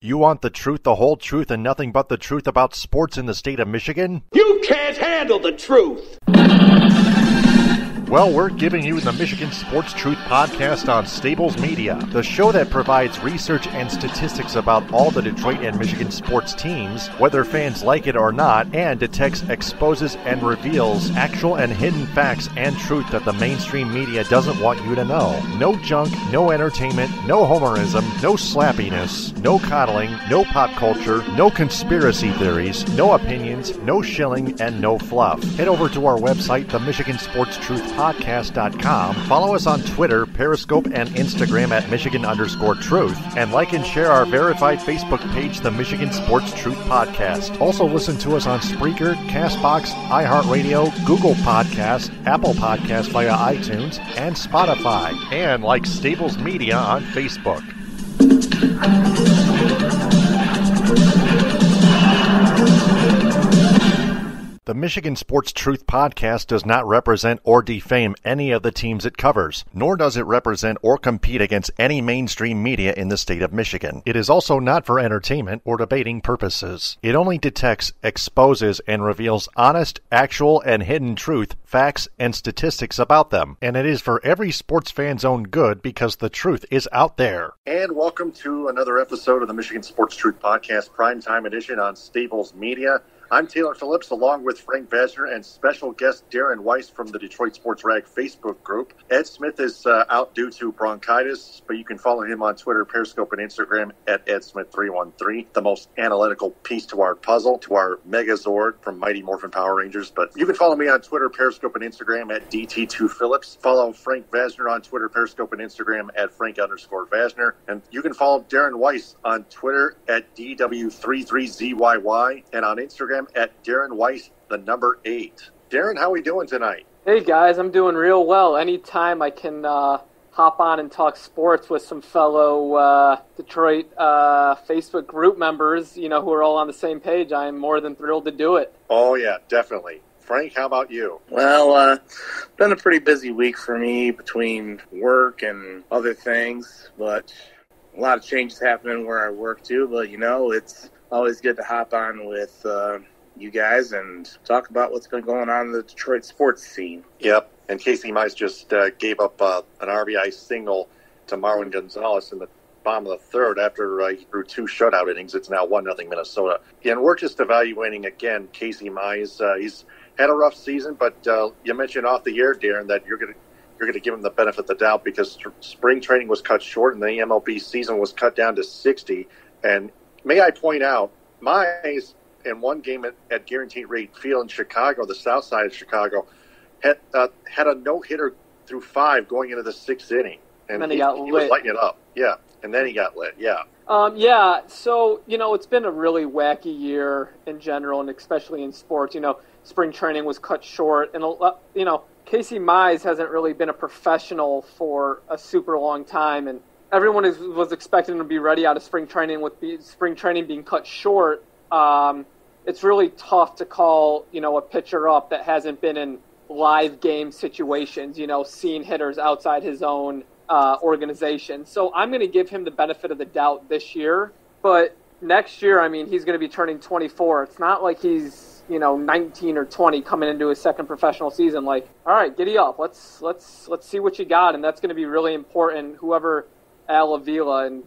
You want the truth, the whole truth, and nothing but the truth about sports in the state of Michigan? You can't handle the truth! Well, we're giving you the Michigan Sports Truth Podcast on Stables Media, the show that provides research and statistics about all the Detroit and Michigan sports teams, whether fans like it or not, and detects, exposes, and reveals actual and hidden facts and truth that the mainstream media doesn't want you to know. No junk, no entertainment, no homerism, no slappiness, no coddling, no pop culture, no conspiracy theories, no opinions, no shilling, and no fluff. Head over to our website, the Michigan Sports Truth Podcast.com. Follow us on Twitter, Periscope, and Instagram at Michigan_Truth. And like and share our verified Facebook page, the Michigan Sports Truth Podcast. Also listen to us on Spreaker, CastBox, iHeartRadio, Google Podcasts, Apple Podcasts via iTunes, and Spotify. And like Stables Media on Facebook. The Michigan Sports Truth Podcast does not represent or defame any of the teams it covers, nor does it represent or compete against any mainstream media in the state of Michigan. It is also not for entertainment or debating purposes. It only detects, exposes, and reveals honest, actual, and hidden truth, facts, and statistics about them. And it is for every sports fan's own good because the truth is out there. And welcome to another episode of the Michigan Sports Truth Podcast, Primetime Edition on Stables Media. I'm Taylor Phillips, along with Frank Vasner and special guest Darren Weiss from the Detroit Sports Rag Facebook group. Ed Smith is out due to bronchitis, but you can follow him on Twitter, Periscope, and Instagram at EdSmith313. The most analytical piece to our puzzle, to our Megazord from Mighty Morphin Power Rangers. But you can follow me on Twitter, Periscope, and Instagram at DT2Phillips. Follow Frank Vasner on Twitter, Periscope, and Instagram at Frank_Vasner. And you can follow Darren Weiss on Twitter at DW33ZYY and on Instagram at Darren Weiss, the number 8. Darren, how are we doing tonight? Hey guys, I'm doing real well. Anytime I can hop on and talk sports with some fellow Detroit Facebook group members, who are all on the same page, I'm more than thrilled to do it. Oh yeah, definitely. Frank, how about you? Well, been a pretty busy week for me between work and other things, but a lot of changes happening where I work too, but it's always good to hop on with you guys and talk about what's been going on in the Detroit sports scene. Yep, and Casey Mize just gave up an RBI single to Marwin Gonzalez in the bottom of the third after he threw 2 shutout innings. It's now 1-0 Minnesota. And we're just evaluating again Casey Mize. He's had a rough season, but you mentioned off the air, Darren, that you're going to give him the benefit of the doubt because spring training was cut short and the MLB season was cut down to 60. And may I point out, Mize, in one game at Guaranteed Rate Field in Chicago, the south side of Chicago, had a no-hitter through 5 going into the 6th inning. And then he was lighting it up. Yeah, and then he got lit, yeah. So, it's been a really wacky year in general, and especially in sports. Spring training was cut short, and, Casey Mize hasn't really been a professional for a super long time, and everyone was expecting him to be ready out of spring training. With spring training being cut short, it's really tough to call, a pitcher up that hasn't been in live game situations, seeing hitters outside his own organization. So I'm going to give him the benefit of the doubt this year. But next year, he's going to be turning 24. It's not like he's, 19 or 20 coming into his second professional season. Like, all right, giddy up. Let's see what you got. And that's going to be really important. Whoever Al Avila and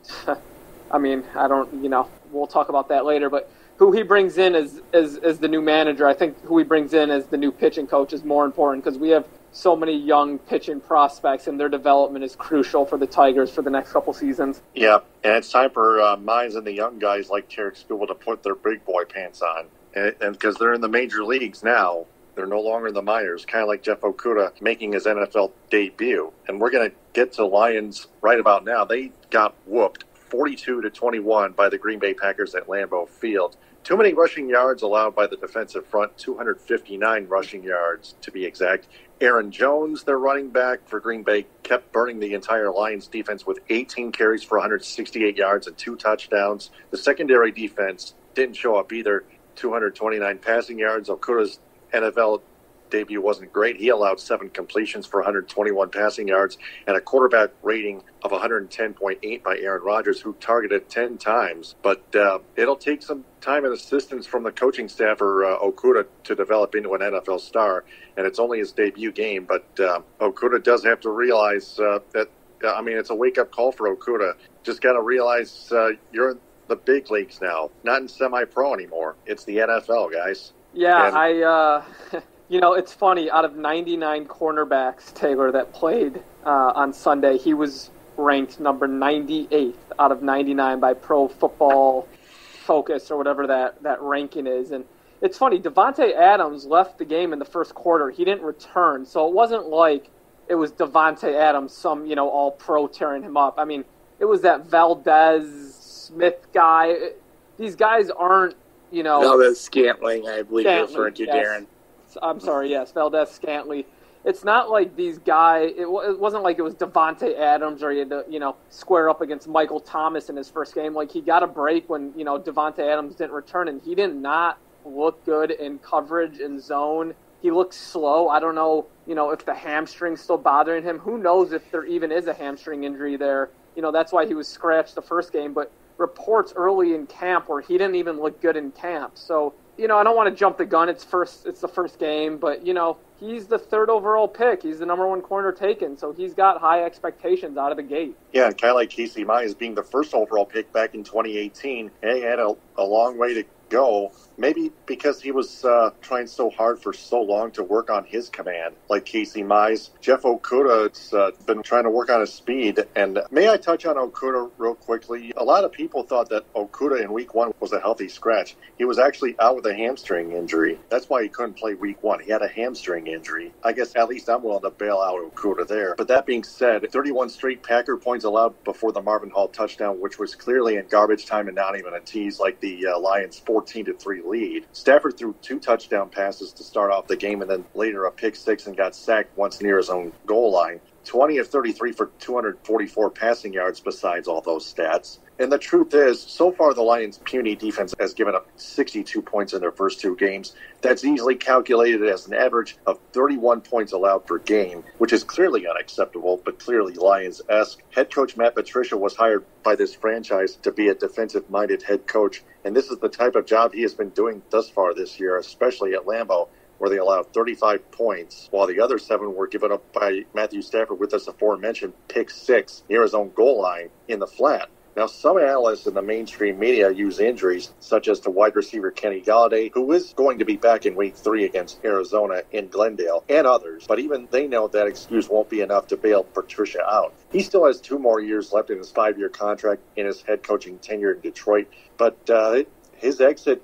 we'll talk about that later, but who he brings in as the new manager, I think who he brings in as the new pitching coach is more important because we have so many young pitching prospects and their development is crucial for the Tigers for the next couple seasons. Yeah, and it's time for Mize and the young guys like Tarek Skubal to put their big boy pants on. And because they're in the major leagues now, they're no longer in the minors, kind of like Jeff Okuda making his NFL debut. And we're going to get to Lions right about now. They got whooped 42-21 by the Green Bay Packers at Lambeau Field. Too many rushing yards allowed by the defensive front, 259 rushing yards to be exact. Aaron Jones, their running back for Green Bay, kept burning the entire Lions defense with 18 carries for 168 yards and 2 touchdowns. The secondary defense didn't show up either. 229 passing yards. Okuda's NFL debut wasn't great. He allowed 7 completions for 121 passing yards and a quarterback rating of 110.8 by Aaron Rodgers, who targeted 10 times. But it'll take some time and assistance from the coaching staff for Okudah to develop into an NFL star, and it's only his debut game. But Okudah does have to realize that, it's a wake-up call for Okudah. Just got to realize you're in the big leagues now, not in semi-pro anymore. It's the NFL, guys. Yeah, it's funny. Out of 99 cornerbacks, Taylor, that played on Sunday, he was ranked number 98th out of 99 by Pro Football Focus or whatever that ranking is. And it's funny, Davante Adams left the game in the first quarter. He didn't return, so it wasn't like it was Davante Adams, some, all-pro tearing him up. I mean, it was that Valdez Smith guy. These guys aren't, Valdez-Scantling, I believe you're referring to, yes. Darren. I'm sorry, yes, Valdez-Scantling. It's not like these guys, it wasn't like it was Davante Adams or he had to, square up against Michael Thomas in his first game. Like, he got a break when, Davante Adams didn't return, and he did not look good in coverage and zone. He looks slow. I don't know, if the hamstring's still bothering him. Who knows if there even is a hamstring injury there. That's why he was scratched the first game. But reports early in camp where he didn't even look good in camp. So, I don't want to jump the gun. It's the first game. But, he's the 3rd overall pick. He's the number 1 corner taken. So he's got high expectations out of the gate. Yeah, and kind of like Casey Mize being the 1st overall pick back in 2018. And he had a long way to go, maybe because he was trying so hard for so long to work on his command, like Casey Mize. Jeff Okudah's been trying to work on his speed. And may I touch on Okudah real quickly? A lot of people thought that Okudah in week 1 was a healthy scratch. He was actually out with a hamstring injury. That's why he couldn't play week 1. He had a hamstring injury. I guess at least I'm willing to bail out Okudah there. But that being said, 31 straight Packer points allowed before the Marvin Hall touchdown, which was clearly in garbage time and not even a tease like the Lions' 14-3 lead. Stafford threw 2 touchdown passes to start off the game and then later a pick 6 and got sacked once near his own goal line. 20 of 33 for 244 passing yards besides all those stats. And the truth is, so far the Lions' puny defense has given up 62 points in their first 2 games. That's easily calculated as an average of 31 points allowed per game, which is clearly unacceptable, but clearly Lions-esque. Head coach Matt Patricia was hired by this franchise to be a defensive-minded head coach, and this is the type of job he has been doing thus far this year, especially at Lambeau, where they allowed 35 points, while the other 7 were given up by Matthew Stafford with this aforementioned pick 6 near his own goal line in the flat. Now, some analysts in the mainstream media use injuries, such as to wide receiver Kenny Golladay, who is going to be back in week 3 against Arizona in Glendale, and others, but even they know that excuse won't be enough to bail Patricia out. He still has 2 more years left in his 5-year contract in his head coaching tenure in Detroit, but his exit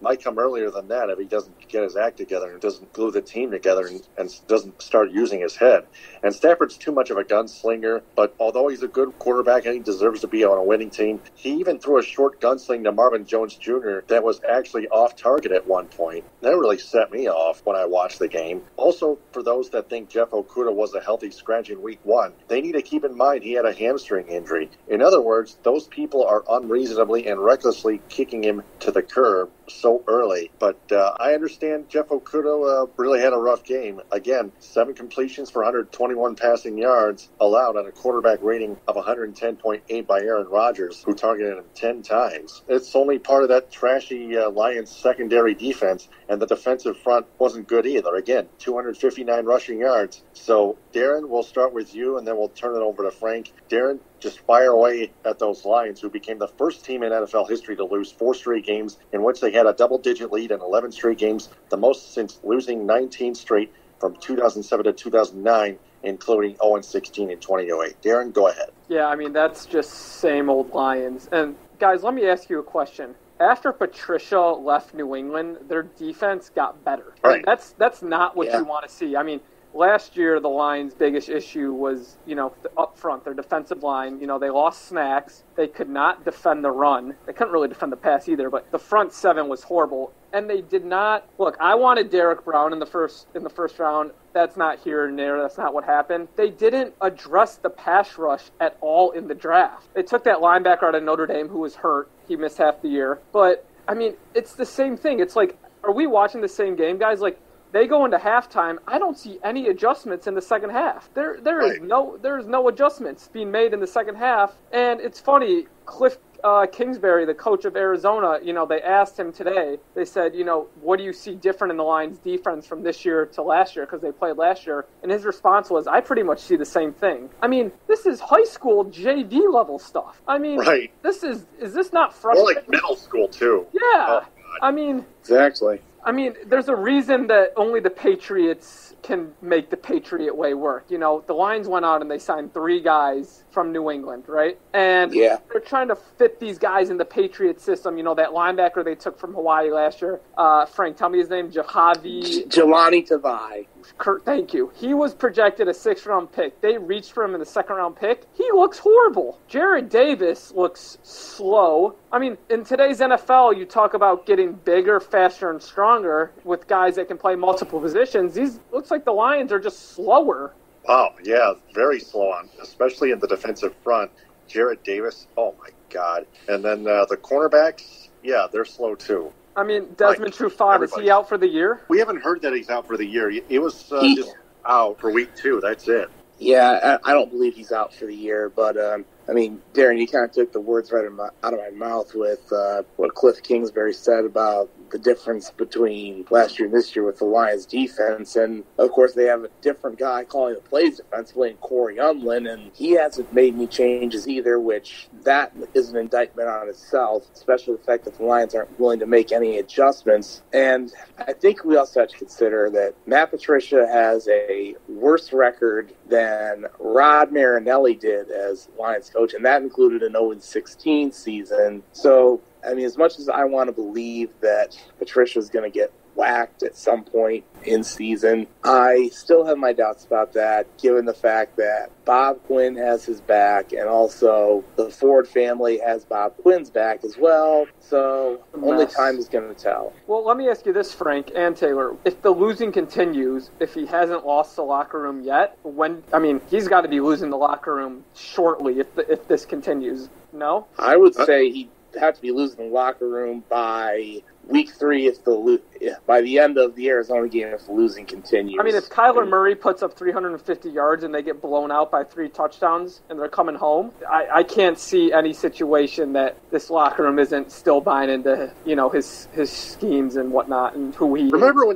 might come earlier than that if he doesn't get his act together and doesn't glue the team together and doesn't start using his head. And Stafford's too much of a gunslinger, but although he's a good quarterback and he deserves to be on a winning team, he even threw a short gunsling to Marvin Jones Jr. that was actually off target at one point. That really set me off when I watched the game. Also, for those that think Jeff Okudah was a healthy scratch in week 1, they need to keep in mind he had a hamstring injury. In other words, those people are unreasonably and recklessly kicking him to the curb so early. But I understand Jeff Okudah really had a rough game. Again, 7 completions for 121 passing yards allowed on a quarterback rating of 110.8 by Aaron Rodgers, who targeted him 10 times. It's only part of that trashy Lions secondary defense, and the defensive front wasn't good either. Again, 259 rushing yards. So, Darren, we'll start with you, and then we'll turn it over to Frank. Darren, just fire away at those Lions, who became the first team in NFL history to lose 4 straight games in which they had a double-digit lead in 11 straight games, the most since losing 19 straight from 2007 to 2009, including 0-16 in 2008. Darren, go ahead. Yeah, I mean, that's just same old Lions. And, guys, let me ask you a question. After Patricia left New England, their defense got better. Right. That's not what you want to see. I mean, last year, the Lions' biggest issue was, up front, their defensive line. They lost Snacks. They could not defend the run. They couldn't really defend the pass either, but the front 7 was horrible. And they did not look. I wanted Derek Brown in the first round. That's not here and there. That's not what happened. They didn't address the pass rush at all in the draft. They took that linebacker out of Notre Dame who was hurt. He missed half the year. But I mean, it's the same thing. It's like, are we watching the same game, guys? Like, they go into halftime. I don't see any adjustments in the second half. There is no adjustments being made in the second half. And it's funny, Cliff Kingsbury, the coach of Arizona, they asked him today, they said, what do you see different in the Lions defense from this year to last year, because they played last year? And his response was, I pretty much see the same thing. I mean, this is high school JV level stuff. I mean, is this not frustrating? Or like middle school, too. Yeah. I mean, exactly. I mean, there's a reason that only the Patriots can make the Patriot way work. The Lions went out and they signed 3 guys from New England, right? And they're trying to fit these guys in the Patriot system. That linebacker they took from Hawaii last year, Frank, tell me his name, Jelani Tavai. Kurt, thank you. He was projected a 6th-round pick. They reached for him in the 2nd-round pick. He looks horrible. Jared Davis looks slow. I mean, in today's NFL, you talk about getting bigger, faster, and stronger with guys that can play multiple positions. These looks like the Lions are just slower. Wow, yeah, very slow on, especially in the defensive front. Jared Davis, oh my God. And then the cornerbacks, yeah, they're slow too. I mean, Desmond Trufant, is he out for the year? We haven't heard that he's out for the year. He was just out for week 2. That's it. Yeah, I don't believe he's out for the year. But, I mean, Darren, you kind of took the words right out of my mouth with what Cliff Kingsbury said about the difference between last year and this year with the Lions defense. And, of course, they have a different guy calling the plays defensively, Corey Unlin, and he hasn't made any changes either, which that is an indictment on itself, especially the fact that the Lions aren't willing to make any adjustments. And I think we also have to consider that Matt Patricia has a worse record than Rod Marinelli did as Lions coach, and that included an 0-16 season. So, I mean, as much as I want to believe that Patricia's going to get whacked at some point in season, I still have my doubts about that, given the fact that Bob Quinn has his back, and also the Ford family has Bob Quinn's back as well. So only time is going to tell. Well, let me ask you this, Frank and Taylor. If the losing continues, if he hasn't lost the locker room yet, he's got to be losing the locker room shortly if this continues. No? I would say he'd have to be losing the locker room by week 3 by the end of the Arizona game if the losing continues. I mean, if Kyler Murray puts up 350 yards and they get blown out by 3 touchdowns and they're coming home, I can't see any situation that this locker room isn't still buying into, his schemes and whatnot and who he Remember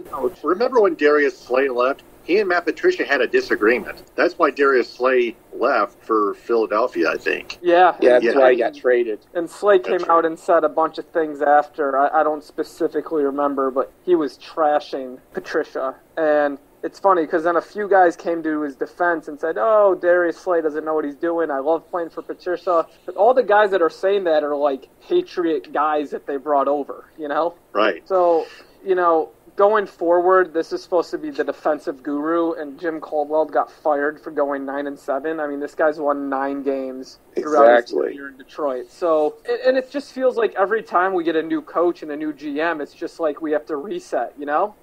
when Darius Slay left? He and Matt Patricia had a disagreement. That's why Darius Slay left for Philadelphia, I think. Yeah, that's why he got traded. And Slay came out and said a bunch of things after. I don't specifically remember, but he was trashing Patricia. And it's funny because then a few guys came to his defense and said, oh, Darius Slay doesn't know what he's doing. I love playing for Patricia. But all the guys that are saying that are like Patriot guys that they brought over, Right. So, going forward, this is supposed to be the defensive guru, and Jim Caldwell got fired for going 9-7. I mean, this guy's won 9 games throughout his career in Detroit. So, and it just feels like every time we get a new coach and a new GM, it's just like we have to reset,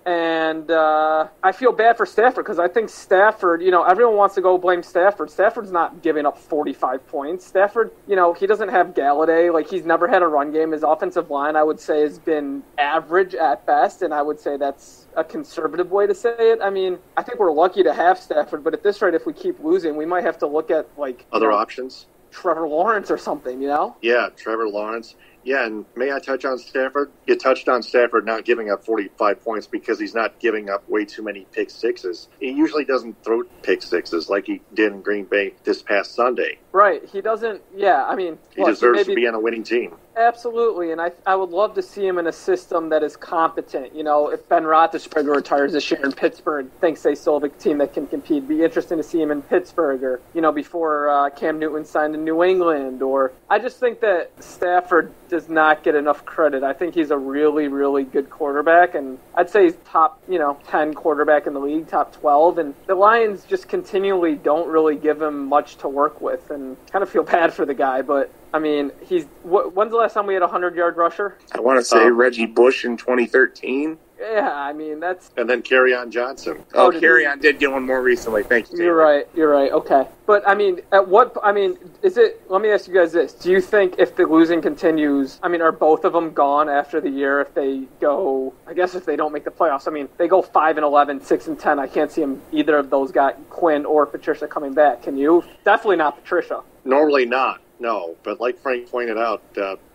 And I feel bad for Stafford because I think Stafford, everyone wants to go blame Stafford. Stafford's not giving up 45 points. Stafford, he doesn't have Galladay. Like, he's never had a run game. His offensive line, I would say, has been average at best, and I would say that's a conservative way to say it. I mean, I think we're lucky to have Stafford, but at this rate, if we keep losing, we might have to look at, other options. Trevor Lawrence or something, Yeah, Trevor Lawrence. Yeah, and may I touch on Stafford? You touched on Stafford not giving up 45 points because he's not giving up way too many pick sixes. He usually doesn't throw pick sixes like he did in Green Bay this past Sunday. Right. He doesn't, he deserves to be on a winning team. Absolutely, and I would love to see him in a system that is competent. If Ben Roethlisberger retires this year in Pittsburgh, thinks they still have a team that can compete. It'd be interesting to see him in Pittsburgh or, before Cam Newton signed in New England. Or I just think that Stafford does not get enough credit. I think he's a really, really good quarterback, and I'd say he's top, 10 quarterback in the league, top 12. And the Lions just continually don't really give him much to work with, and kind of feel bad for the guy, but I mean, when's the last time we had a 100-yard rusher? I want to say Reggie Bush in 2013. Yeah, I mean, that's... And then Kerryon Johnson. Oh, Kerryon did get one more recently. Thank you, Taylor. You're right. Okay. But, I mean, is it... Let me ask you guys this. Do you think if the losing continues, I mean, are both of them gone after the year if they go... I guess if they don't make the playoffs. I mean, they go 5-11, 6-10. I can't see them, either of those guys, Quinn or Patricia, coming back. Can you? Definitely not Patricia. Normally not, no. But like Frank pointed out,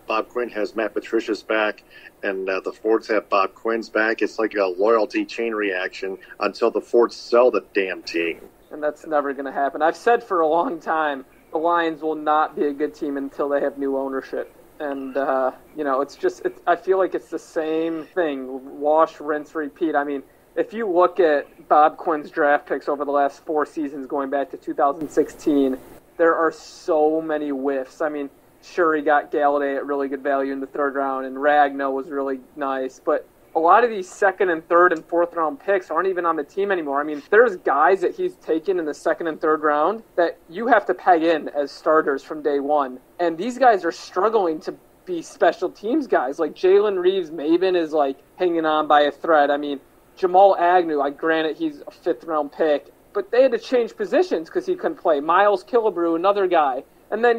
Bob Quinn has Matt Patricia's back, and the Fords have Bob Quinn's back. It's like a loyalty chain reaction until the Fords sell the damn team. And that's never going to happen. I've said for a long time, the Lions will not be a good team until they have new ownership. And, it's just, I feel like it's the same thing. Wash, rinse, repeat. I mean, if you look at Bob Quinn's draft picks over the last 4 seasons going back to 2016, there are so many whiffs. I mean, sure, he got Galladay at really good value in the 3rd round, and Ragnow was really nice. But a lot of these 2nd and 3rd and 4th round picks aren't even on the team anymore. I mean, there's guys that he's taken in the 2nd and 3rd round that you have to peg in as starters from day one. And these guys are struggling to be special teams guys. Like Jalen Reeves-Maybin is like hanging on by a thread. I mean, Jamal Agnew, granted he's a 5th round pick, but they had to change positions because he couldn't play. Miles Killebrew, another guy. And then,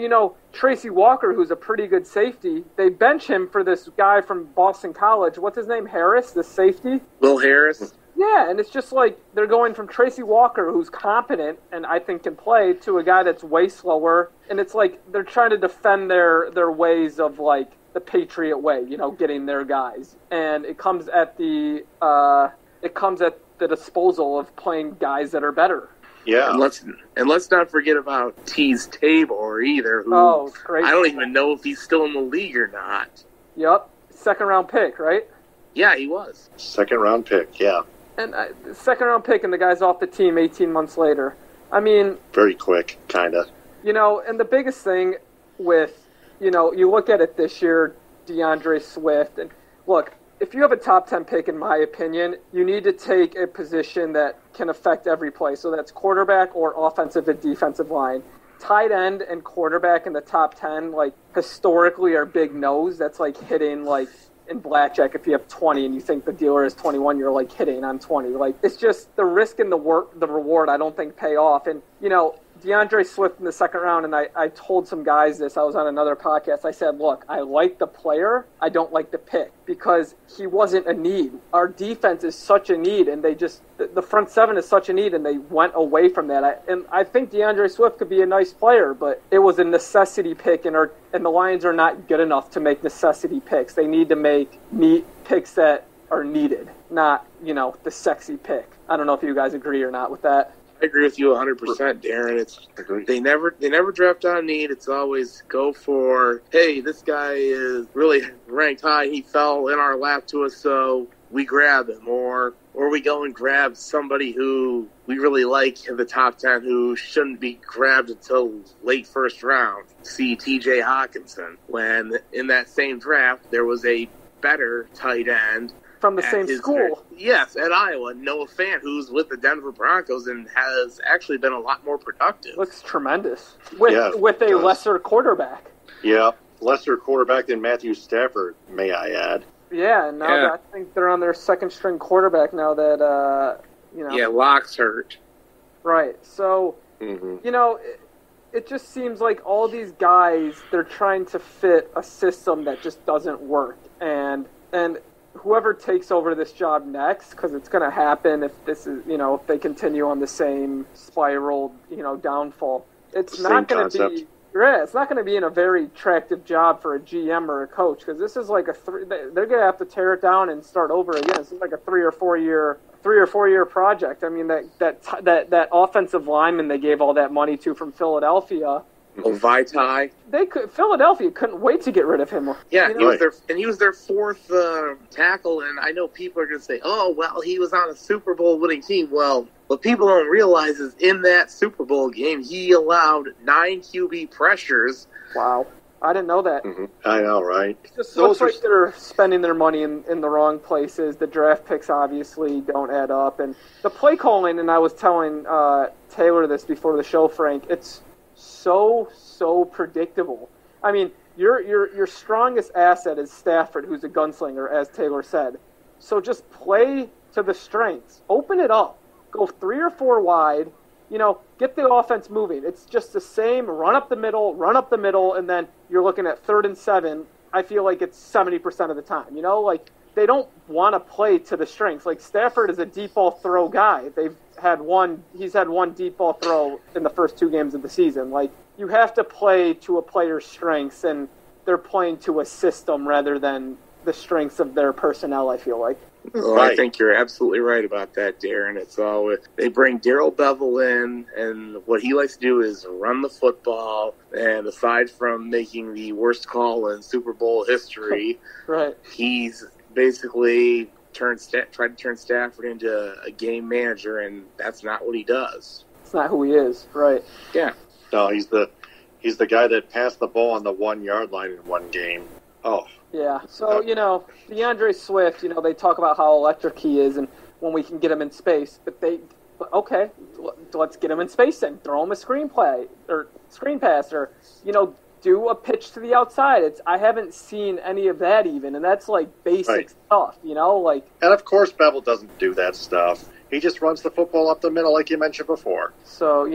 Tracy Walker, who's a pretty good safety, they bench him for this guy from Boston College. What's his name? Harris, the safety? Will Harris. Yeah, and it's just like they're going from Tracy Walker, who's competent and I think can play, to a guy that's way slower. And it's like they're trying to defend their ways of, like, the Patriot way, getting their guys. And it comes at the disposal of playing guys that are better. Yeah, and let's not forget about Tease Tabor either. Who I don't even know if he's still in the league or not. Yep, 2nd round pick, right? Yeah, he was 2nd round pick. Yeah, and 2nd round pick, and the guy's off the team 18 months later. I mean, very quick, kind of. And the biggest thing with you look at it this year, DeAndre Swift, and look. If you have a top 10 pick, in my opinion, you need to take a position that can affect every play. So that's quarterback or offensive and defensive line. Tight end and quarterback in the top 10, historically are big no's. That's like hitting, in blackjack, if you have 20 and you think the dealer is 21, you're, hitting on 20. It's just the risk and the reward I don't think pay off. And, DeAndre Swift in the 2nd round, and I told some guys this. I was on another podcast. I said, look, I like the player. I don't like the pick because he wasn't a need. Our defense is such a need, and the front 7 is such a need, and they went away from that. I think DeAndre Swift could be a nice player, but it was a necessity pick, and the Lions are not good enough to make necessity picks. They need to make picks that are needed, not, the sexy pick. I don't know if you guys agree or not with that. I agree with you 100%, Darren. They never draft on need. It's always go for, hey, this guy is really ranked high. He fell in our lap to us, so we grab him. Or we go and grab somebody who we really like in the top 10 who shouldn't be grabbed until late 1st round. See T.J. Hawkinson. When in that same draft, there was a better tight end from the same school. Yes, at Iowa. Noah Fant, who's with the Denver Broncos and has actually been a lot more productive. Looks tremendous. With a lesser quarterback. Yeah, lesser quarterback than Matthew Stafford, may I add. Yeah, and now I think they're on their 2nd string quarterback now that, Yeah, Locke's hurt. Right. So, it just seems like all these guys, they're trying to fit a system that just doesn't work. And whoever takes over this job next, because it's going to happen if this is, if they continue on the same spiral, downfall. It's not going to be. Yeah, it's not going to be in a very attractive job for a GM or a coach because this is like they're going to have to tear it down and start over again. It's like a 3 or 4 year project. I mean that offensive lineman they gave all that money to from Philadelphia. Vitae. Philadelphia couldn't wait to get rid of him. Yeah, he was their 4th tackle, and I know people are going to say, "Oh, well, he was on a Super Bowl winning team." Well, what people don't realize is in that Super Bowl game, he allowed 9 QB pressures. Wow. I didn't know that. Mm-hmm. I know, right? It just looks like they're spending their money in the wrong places. The draft picks obviously don't add up. And the play calling, and I was telling Taylor this before the show, Frank, it's so predictable. I mean, your strongest asset is Stafford, who's a gunslinger, as Taylor said. So just play to the strengths. Open it up. Go 3 or 4 wide. Get the offense moving. It's just the same run up the middle, and then you're looking at 3rd and 7. I feel like it's 70% of the time. They don't want to play to the strengths. Like Stafford is a deep ball throw guy. He's had one deep ball throw in the first 2 games of the season. Like, you have to play to a player's strengths, and they're playing to a system rather than the strengths of their personnel, I feel like. Well, I think you're absolutely right about that, Darren. It's all they bring Darrell Bevel in, and what he likes to do is run the football. And aside from making the worst call in Super Bowl history, right, he's basically tried to turn Stafford into a game manager, and that's not what he does. It's not who he is, right? Yeah. No, he's the guy that passed the ball on the 1-yard line in one game. Oh. Yeah, so, DeAndre Swift, they talk about how electric he is and when we can get him in space. But okay, let's get him in space then. Throw him a screen pass or, do a pitch to the outside. I haven't seen any of that even, and that's like basic stuff, And of course Bevel doesn't do that stuff. He just runs the football up the middle like you mentioned before. So,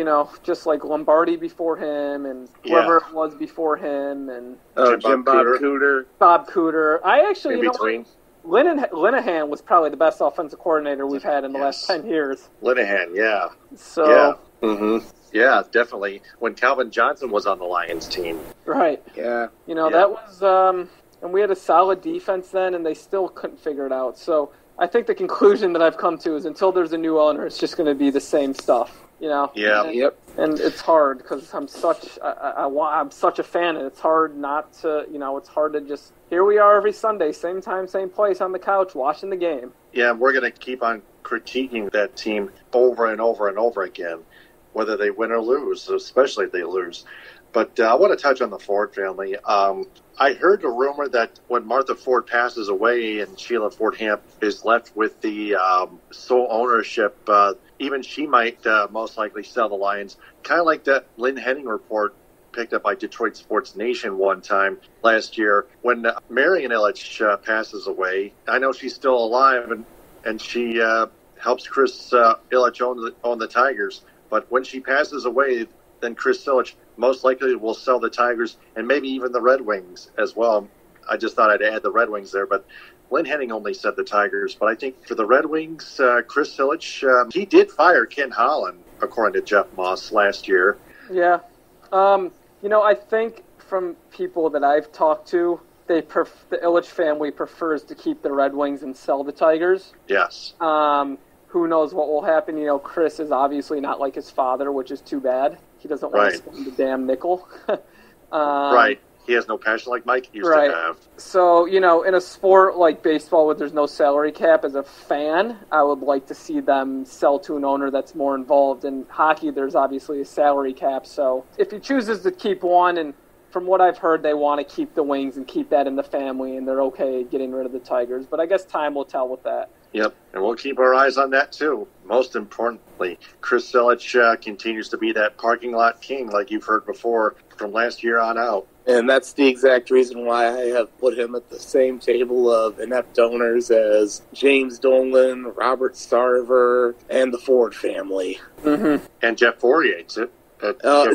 just like Lombardi before him and whoever it was before him and Jim Bob Cooter. Bob Cooter. I actually, in between. Linehan was probably the best offensive coordinator we've had in the last 10 years. Linehan, yeah. So, yeah. Mm-hmm. Yeah, definitely. When Calvin Johnson was on the Lions team. Right. Yeah. That was, and we had a solid defense then, and they still couldn't figure it out. So I think the conclusion that I've come to is until there's a new owner, it's just going to be the same stuff. Yeah. Yep. And it's hard because I'm such a fan, and it's hard not to, it's hard to just, here we are every Sunday, same time, same place on the couch, watching the game. Yeah, we're going to keep on critiquing that team over and over and over again, whether they win or lose, especially if they lose. But I want to touch on the Ford family. I heard a rumor that when Martha Ford passes away and Sheila Ford Hamp is left with the sole ownership, even she might most likely sell the Lions, kind of like that Lynn Henning report picked up by Detroit Sports Nation one time last year. When Marion Ilitch passes away, I know she's still alive, and she helps Chris Ilitch own the Tigers. But when she passes away, then Chris Ilitch most likely will sell the Tigers and maybe even the Red Wings as well. I just thought I'd add the Red Wings there, but Lynn Henning only said the Tigers. But I think for the Red Wings, Chris Ilitch, he did fire Ken Holland, according to Jeff Moss, last year. Yeah. I think from people that I've talked to, the Ilitch family prefers to keep the Red Wings and sell the Tigers. Yes. Who knows what will happen? Chris is obviously not like his father, which is too bad. He doesn't want to spend the damn nickel. Right. He has no passion like Mike used to have. So, in a sport like baseball where there's no salary cap, as a fan, I would like to see them sell to an owner that's more involved. In hockey, there's obviously a salary cap. So if he chooses to keep one, and from what I've heard, they want to keep the Wings and keep that in the family, and they're okay getting rid of the Tigers. But I guess time will tell with that. Yep, and we'll keep our eyes on that, too. Most importantly, Chris Ilitch continues to be that parking lot king, like you've heard before, from last year on out. And that's the exact reason why I have put him at the same table of inept owners as James Dolan, Robert Sarver, and the Ford family. Mm-hmm. And Jeff Fourier, too.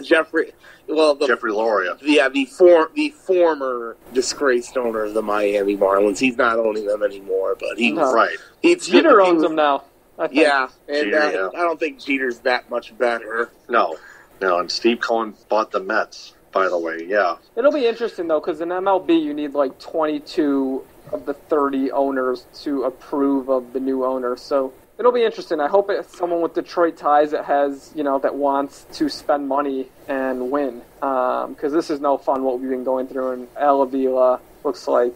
Jeffrey Loria. Yeah, the former disgraced owner of the Miami Marlins. He's not owning them anymore, but he was right. Jeter owns them now. I think. Yeah, and Jeter, I don't think Jeter's that much better. No, and Steve Cohen bought the Mets, by the way. Yeah, it'll be interesting though, because in MLB you need like 22 of the 30 owners to approve of the new owner. So it'll be interesting. I hope it's someone with Detroit ties that has, that wants to spend money and win. Because this is no fun what we've been going through. And Al Avila looks like,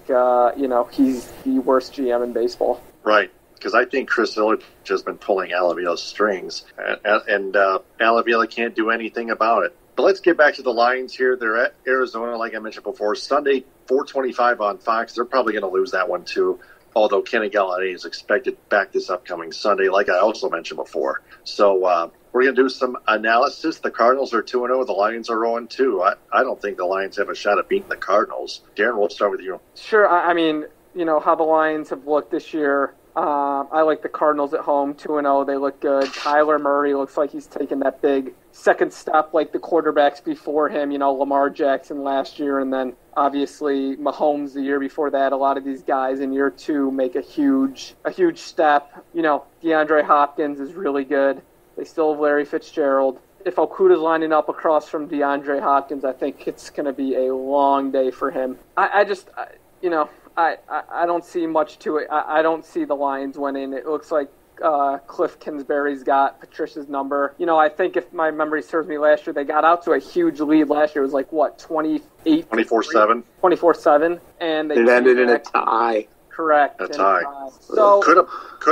he's the worst GM in baseball. Right. Because I think Chris Ilitch has been pulling Al Avila's strings. And Al Avila can't do anything about it. But let's get back to the Lions here. They're at Arizona, like I mentioned before. Sunday, 4:25 on Fox. They're probably going to lose that one, too. Although Kenny Galladay is expected back this upcoming Sunday, like I also mentioned before. So we're going to do some analysis. The Cardinals are 2-0. The Lions are 0-2. I don't think the Lions have a shot at beating the Cardinals. Darren, we'll start with you. Sure. I mean, how the Lions have looked this year, I like the Cardinals at home, 2-0. They look good. Kyler Murray looks like he's taken that big second step like the quarterbacks before him, Lamar Jackson last year, and then obviously Mahomes the year before that. A lot of these guys in year two make a huge step. DeAndre Hopkins is really good. They still have Larry Fitzgerald. If Okuda's lining up across from DeAndre Hopkins, I think it's going to be a long day for him. I don't see much to it. I don't see the Lions winning. It looks like Cliff Kingsbury's got Patricia's number. I think if my memory serves me last year, they got out to a huge lead last year. It was like, 28? 24-7. 24-7. And it ended in a tie. Correct. A tie. So could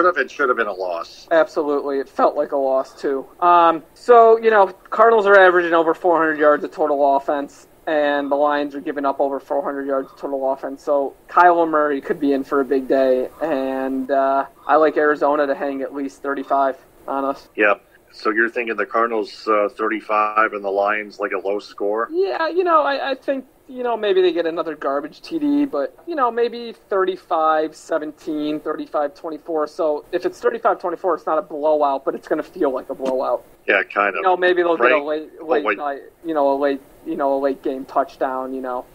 have and should have been a loss. Absolutely. It felt like a loss, too. Cardinals are averaging over 400 yards of total offense, and the Lions are giving up over 400 yards of total offense. So Kyler Murray could be in for a big day, and I like Arizona to hang at least 35 on us. Yep. So you're thinking the Cardinals 35 and the Lions like a low score? Yeah, I think, maybe they get another garbage TD, but, maybe 35-17, 35-24. So if it's 35-24, it's not a blowout, but it's going to feel like a blowout. Yeah, kind of. Maybe they'll get a late game touchdown,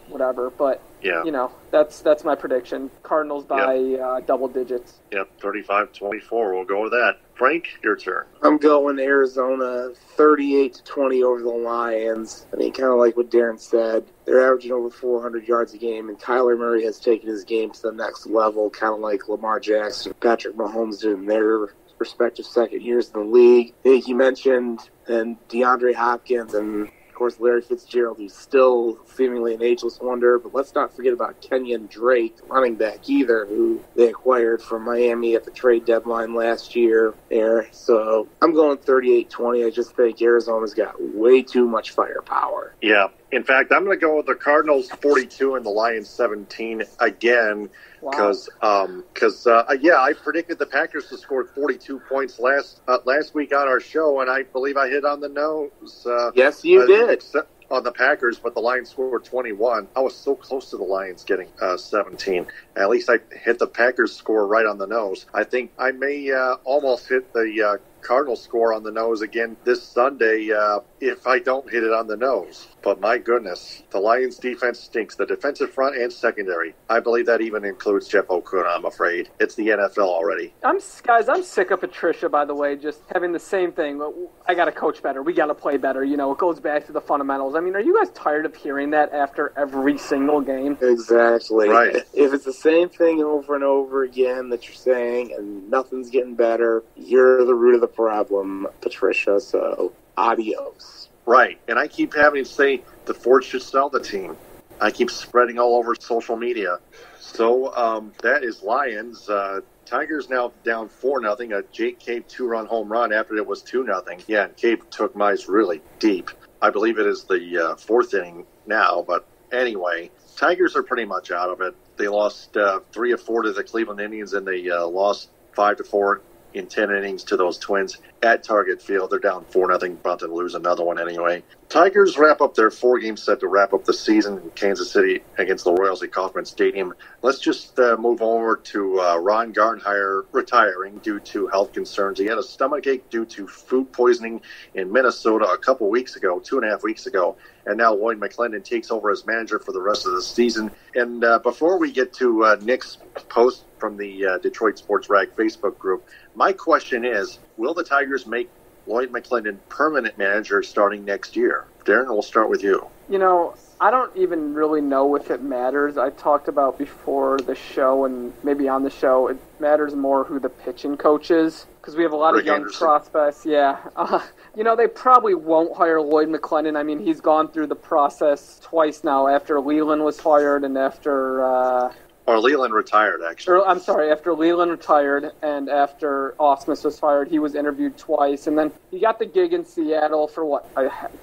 whatever. But, yeah. That's my prediction. Cardinals by double digits. Yep, 35-24. We'll go with that. Frank, your turn. I'm going Arizona 38-20 over the Lions. I mean, kind of like what Darren said, they're averaging over 400 yards a game, and Kyler Murray has taken his game to the next level, kind of like Lamar Jackson and Patrick Mahomes did in their respective second years in the league. I think you mentioned and DeAndre Hopkins and, of course, Larry Fitzgerald, who's still seemingly an ageless wonder. But let's not forget about Kenyon Drake, running back either, who they acquired from Miami at the trade deadline last year there. So I'm going 38-20. I just think Arizona's got way too much firepower. Yeah. In fact, I'm going to go with the Cardinals 42 and the Lions 17 again. Because, I predicted the Packers to score 42 points last week on our show, and I believe I hit on the nose. Yes, you did. On the Packers, but the Lions scored 21. I was so close to the Lions getting 17. At least I hit the Packers score right on the nose. I think I may almost hit the Cardinals score on the nose again this Sunday if I don't hit it on the nose. But my goodness, the Lions defense stinks. The defensive front and secondary. I believe that even includes Jeff Okuda, I'm afraid. It's the NFL already. I'm sick of Patricia, by the way, just having the same thing. I got to coach better. We got to play better. It goes back to the fundamentals. I mean, are you guys tired of hearing that after every single game? Exactly. Right. If it's the same thing over and over again that you're saying and nothing's getting better, you're the root of the problem, Patricia. So, adios. Right, and I keep having to say the Ford should sell the team. I keep spreading all over social media. So that is Lions. Tigers now down 4-0. A Jake Cave 2-run home run after it was 2-0. Yeah, and Cave took Mize really deep. I believe it is the fourth inning now, but anyway, Tigers are pretty much out of it. They lost 3 of 4 to the Cleveland Indians, and they lost 5-4 in 10 innings to those Twins at Target Field. They're down 4-0, about to lose another one anyway. Tigers wrap up their 4-game set to wrap up the season in Kansas City against the Royals at Kauffman Stadium. Let's just move over to Ron Gardenhire retiring due to health concerns. He had a stomachache due to food poisoning in Minnesota a couple weeks ago, 2.5 weeks ago. And now Lloyd McClendon takes over as manager for the rest of the season. And before we get to Nick's post from the Detroit Sports Rag Facebook group, my question is, will the Tigers make Lloyd McClendon permanent manager starting next year? Darren, we'll start with you. I don't even really know if it matters. I talked about before the show and maybe on the show, it matters more who the pitching coach is because we have a lot of young prospects. Yeah. They probably won't hire Lloyd McClendon. I mean, he's gone through the process twice now after Leland was fired and after... Or Leland retired, actually. After Leland retired and after Ausmus was fired, he was interviewed twice. And then he got the gig in Seattle for,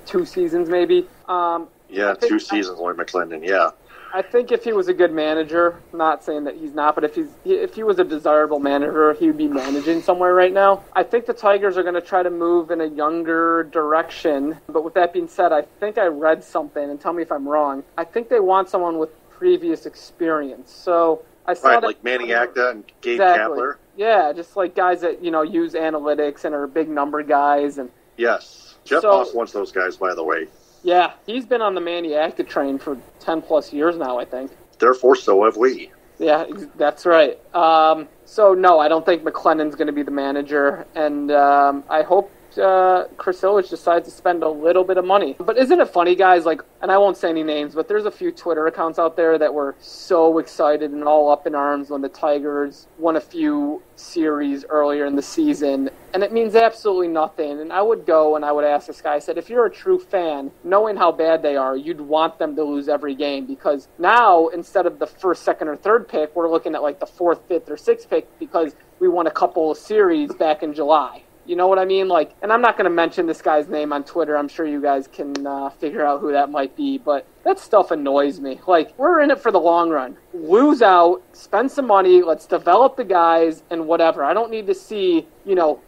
2 seasons maybe? 2 seasons, Lloyd McClendon, yeah. I think if he was a good manager, not saying that he's not, but if he was a desirable manager, he would be managing somewhere right now. I think the Tigers are going to try to move in a younger direction. But with that being said, I think I read something, and tell me if I'm wrong. I think they want someone with previous experience. So I saw like Manny Acta and Gabe Kapler. Yeah, just like guys that, use analytics and are big number guys. And yes. Jeff Moss wants those guys, by the way. Yeah, he's been on the Manny Acta train for 10-plus years now, I think. Therefore, so have we. Yeah, that's right. So, no, I don't think McClendon's going to be the manager, and I hope Chris Ilitch decides to spend a little bit of money. But isn't it funny, guys, and I won't say any names, but there's a few Twitter accounts out there that were so excited and all up in arms when the Tigers won a few series earlier in the season, and it means absolutely nothing. And I would go and I would ask this guy, I said, if you're a true fan, knowing how bad they are, you'd want them to lose every game, because now, instead of the first, second, or third pick, we're looking at the fourth, fifth, or sixth pick because we won a couple of series back in July. You know what I mean? And I'm not going to mention this guy's name on Twitter. I'm sure you guys can figure out who that might be. But that stuff annoys me. We're in it for the long run. Lose out, spend some money, let's develop the guys, and whatever. I don't need to see,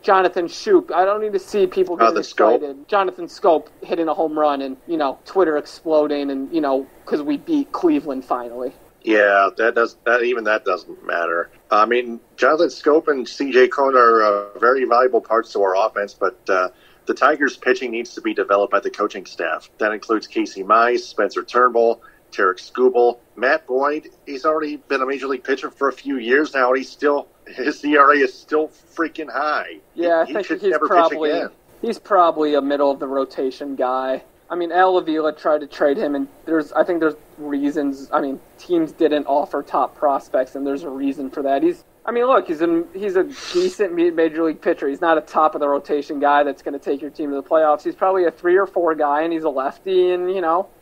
Jonathan Shoup. I don't need to see people getting excited. Jonathan Scope hitting a home run and, Twitter exploding and, because we beat Cleveland finally. Yeah, that doesn't matter. I mean, Jonathan Scope and C.J. Cone are very valuable parts to our offense, but the Tigers' pitching needs to be developed by the coaching staff. That includes Casey Mize, Spencer Turnbull, Tarek Skubal, Matt Boyd. He's already been a major league pitcher for a few years now, and his ERA is still freaking high. Yeah, I think he's probably a middle of the rotation guy. I mean, Al Avila tried to trade him, and I think there's reasons. I mean, teams didn't offer top prospects, and there's a reason for that. He's a decent major league pitcher. He's not a top of the rotation guy that's going to take your team to the playoffs. He's probably a 3 or 4 guy, and he's a lefty, and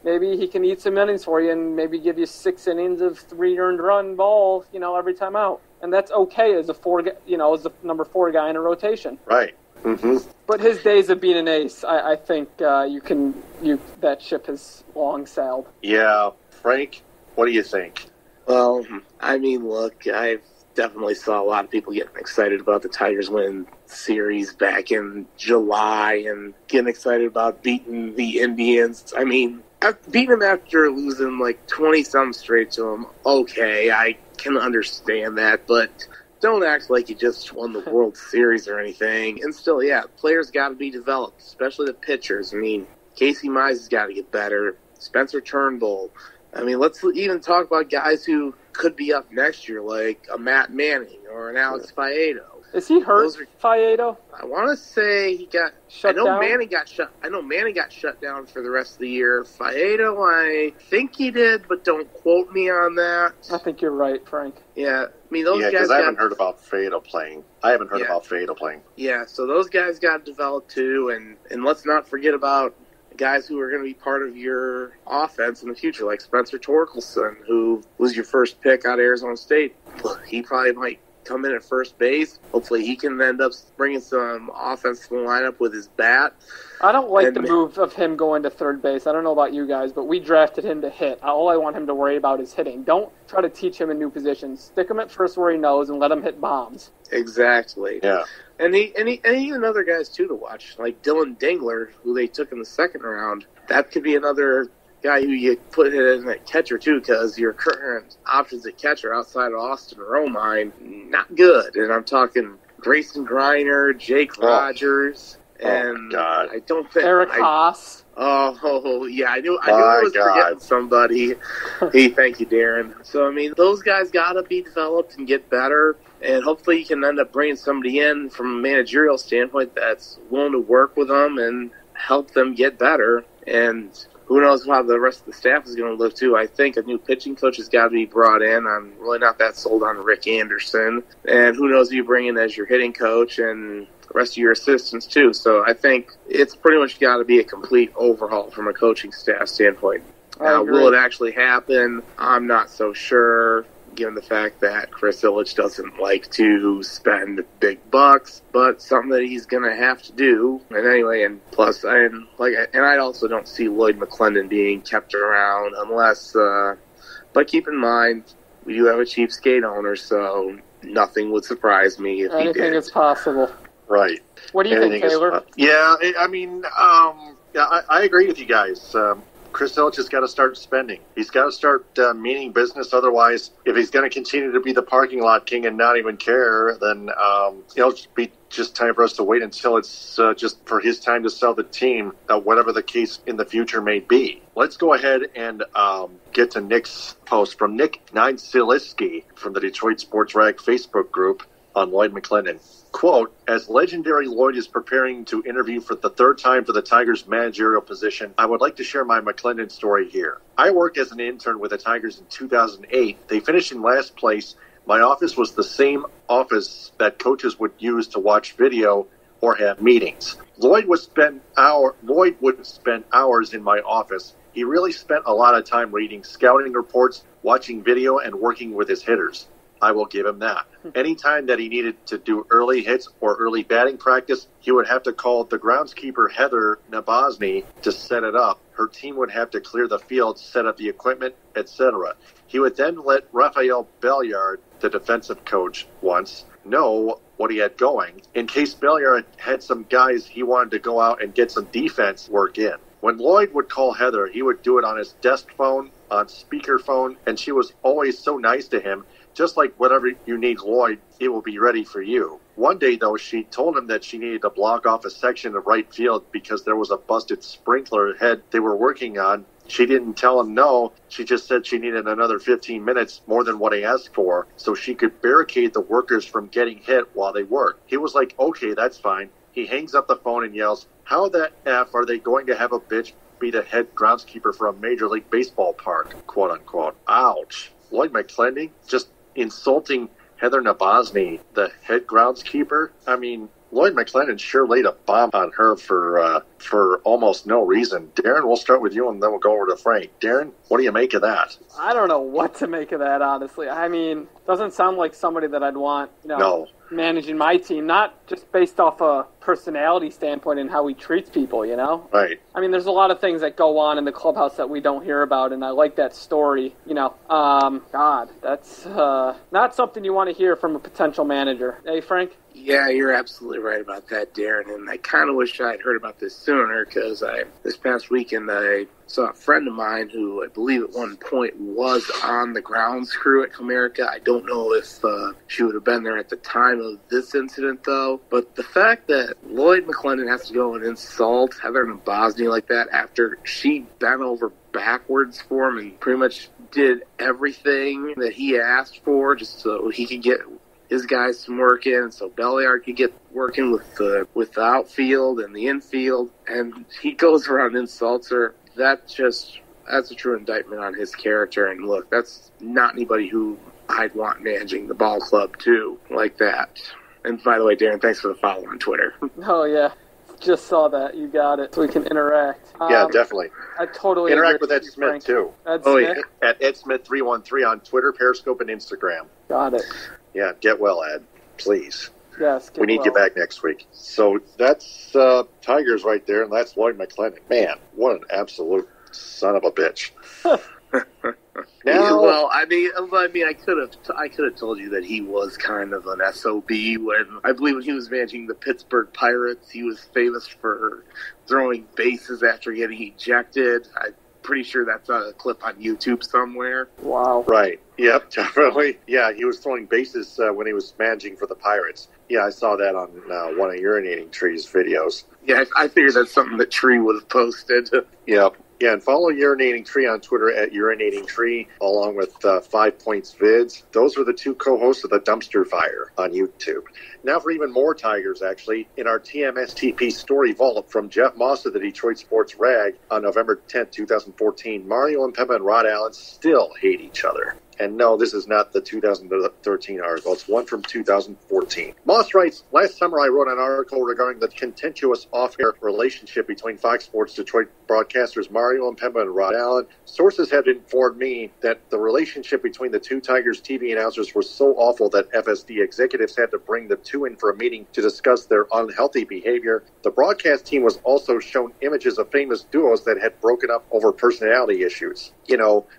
maybe he can eat some innings for you, and maybe give you 6 innings of 3 earned run ball, every time out, and that's okay as as a number 4 guy in a rotation. Right. Mm-hmm. But his days of being an ace, I think that ship has long sailed. Yeah, Frank, what do you think? Well, I mean, look, I've definitely saw a lot of people getting excited about the Tigers winning series back in July and getting excited about beating the Indians. I mean, beating them after losing 20-some straight to them, okay, I can understand that, but don't act like you just won the World Series or anything. And still, yeah, players got to be developed, especially the pitchers. I mean, Casey Mize has got to get better. Spencer Turnbull. I mean, let's even talk about guys who could be up next year, like a Matt Manning or an Alex Faedo. Is he hurt, Faedo? I want to say he got shut down. Manning got shut down for the rest of the year. Faedo, I think he did, but don't quote me on that. I think you're right, Frank. Yeah, I mean those guys. Because I haven't heard about Faedo playing. Yeah, so those guys got developed too, and let's not forget about guys who are going to be part of your offense in the future, like Spencer Torkelson, who was your first pick out of Arizona State. He probably might come in at first base. Hopefully he can end up bringing some offense to the lineup with his bat. I don't like the move of him going to third base. I don't know about you guys, but we drafted him to hit. All I want him to worry about is hitting. Don't try to teach him a new position. Stick him at first where he knows and let him hit bombs. Exactly. Yeah. And even other guys, too, to watch, like Dylan Dingler, who they took in the second round. That could be another guy who you put in at catcher, too, because your current options at catcher outside of Austin Romine, not good. And I'm talking Grayson Griner, Jake Rogers, and God. I don't think... Eric Haas. Oh, yeah, I knew I was forgetting somebody. Hey, thank you, Darren. So, I mean, those guys got to be developed and get better, and hopefully you can end up bringing somebody in from a managerial standpoint that's willing to work with them and help them get better. And who knows how the rest of the staff is going to look, too. I think a new pitching coach has got to be brought in. I'm really not that sold on Rick Anderson. And who knows who you bring in as your hitting coach and the rest of your assistants, too. So I think it's pretty much got to be a complete overhaul from a coaching staff standpoint. Now, will it actually happen? I'm not so sure, given the fact that Chris Ilitch doesn't like to spend big bucks, but something that he's going to have to do. And anyway, and plus, I also don't see Lloyd McClendon being kept around unless, but keep in mind, we do have a cheapskate owner, so nothing would surprise me if he did. Anything is possible. Right. What do you think, Taylor? I agree with you guys. Chris Ilitch has got to start spending. He's got to start meaning business. Otherwise, if he's going to continue to be the parking lot king and not even care, then it'll be just time for us to wait until it's just for his time to sell the team, whatever the case in the future may be. Let's go ahead and get to Nick's post from Nick Nine-Siliski from the Detroit Sports Rag Facebook group on Lloyd McClendon. Quote, as legendary Lloyd is preparing to interview for the third time for the Tigers managerial position, I would like to share my McClendon story here. I worked as an intern with the Tigers in 2008. They finished in last place. My office was the same office that coaches would use to watch video or have meetings. Lloyd would spend hours in my office. He really spent a lot of time reading scouting reports, watching video, and working with his hitters. I will give him that. Anytime that he needed to do early hits or early batting practice, he would have to call the groundskeeper Heather Nabosny to set it up. Her team would have to clear the field, set up the equipment, etc. He would then let Rafael Belliard, the defensive coach once, know what he had going, in case Belliard had some guys he wanted to go out and get some defense work in. When Lloyd would call Heather, he would do it on his desk phone, on speakerphone, and she was always so nice to him. Just like whatever you need, Lloyd, it will be ready for you. One day, though, she told him that she needed to block off a section of right field because there was a busted sprinkler head they were working on. She didn't tell him no. She just said she needed another 15 minutes more than what he asked for so she could barricade the workers from getting hit while they worked. He was like, okay, that's fine. He hangs up the phone and yells, how the F are they going to have a bitch be the head groundskeeper for a Major League Baseball park, quote unquote. Ouch. Lloyd McClendon just insulting Heather Nabosny, the head groundskeeper. I mean, Lloyd McClendon sure laid a bomb on her for almost no reason. Darren, we'll start with you and then we'll go over to Frank. Darren, what do you make of that? I don't know what to make of that, honestly. I mean, doesn't sound like somebody that I'd want, managing my team, not just based off a personality standpoint and how he treats people, Right. I mean, there's a lot of things that go on in the clubhouse that we don't hear about, and I like that story, God, that's not something you want to hear from a potential manager. Hey, Frank? Yeah, you're absolutely right about that, Darren, and I kind of wish I'd heard about this sooner because this past weekend I saw a friend of mine who I believe at one point was on the grounds crew at Comerica. I don't know if she would have been there at the time of this incident, though. But the fact that Lloyd McClendon has to go and insult Heather Nabosny like that after she bent over backwards for him and pretty much did everything that he asked for just so he could get his guys some work in, so Belliard could get working with the outfield and the infield, and he goes around and insults her. That's a true indictment on his character. And look, that's not anybody who I'd want managing the ball club too, like that. And by the way, Darren, thanks for the follow on Twitter. Oh yeah, just saw that. You got it. So we can interact. Yeah, definitely. I totally interact with Ed Smith Frank. too. Ed Smith? Yeah, at EdSmith313 on Twitter, Periscope, and Instagram. Got it. Yeah, get well, Ed. Please. Yes, we need you back next week. So that's Tigers right there, and that's Lloyd McClendon. Man, what an absolute son of a bitch. Now, well, I mean, I could have told you that he was kind of an SOB when I believe when he was managing the Pittsburgh Pirates, he was famous for throwing bases after getting ejected. I'm pretty sure that's a clip on YouTube somewhere. Wow. Right. Yep, definitely. Yeah, he was throwing bases when he was managing for the Pirates. Yeah, I saw that on one of Urinating Tree's videos. Yeah, I figured that's something that Tree would have posted. Yep. Yeah, and follow Urinating Tree on Twitter at Urinating Tree, along with 5 Points Vids. Those were the two co-hosts of the Dumpster Fire on YouTube. Now for even more Tigers, actually, in our TMSTP story vault from Jeff Moss of the Detroit Sports Rag on November 10th, 2014, Mario Impemba and Rod Allen still hate each other. And no, this is not the 2013 article. It's one from 2014. Moss writes, last summer I wrote an article regarding the contentious off-air relationship between Fox Sports Detroit broadcasters Mario Impemba and Rod Allen. Sources have informed me that the relationship between the two Tigers TV announcers was so awful that FSD executives had to bring the two in for a meeting to discuss their unhealthy behavior. The broadcast team was also shown images of famous duos that had broken up over personality issues.